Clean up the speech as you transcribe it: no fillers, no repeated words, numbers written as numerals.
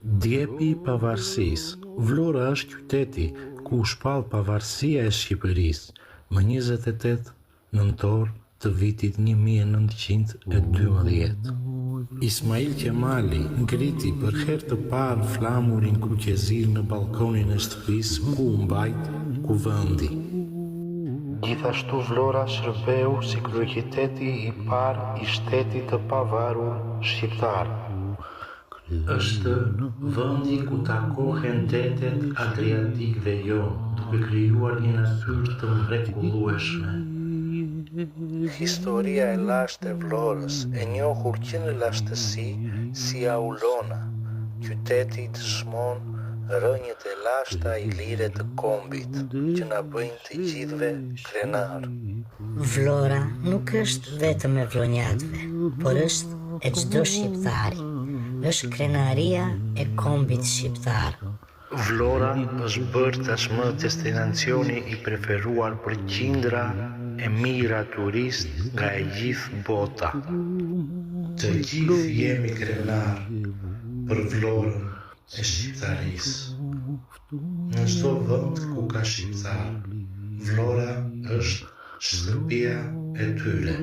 Djepi i pavarësisë. Vlora është qyteti ku u shpall pavarësia e Shqipërisë më 28 nëntor të vitit 1912. Ismail Qemali ngriti për herë të parë flamurin kuqezir në balkonin e shtëpisë ku u mbajt kuvendi. Gjithashtu Vlora shërbeu si kryeqyteti i parë i shtetit të pavarur shqiptar. Është vendi ku takohen detet Adriatik dhe Jon, duke krijuar një natyrë të mrekullueshme. Historia e lashtë e Vlorës, e njohur që në lashtësi si Aulona, qyteti i dëshmon rënjët e lashta ilire të kombit, që na bëjnë të gjithëve krenar. Vlora nuk është vetëm e vlonjatëve, por është e çdo shqiptari. Është krenaria e kombit shqiptar. Vlora është bërë tashmë destinacioni i preferuar për qindra e mijëra turistë nga e gjithë bota. Të gjithë jemi krenar për Vlorën e shqiptarisë. Në çdo vend ku ka shqiptar, Vlora është shtëpia e tyre.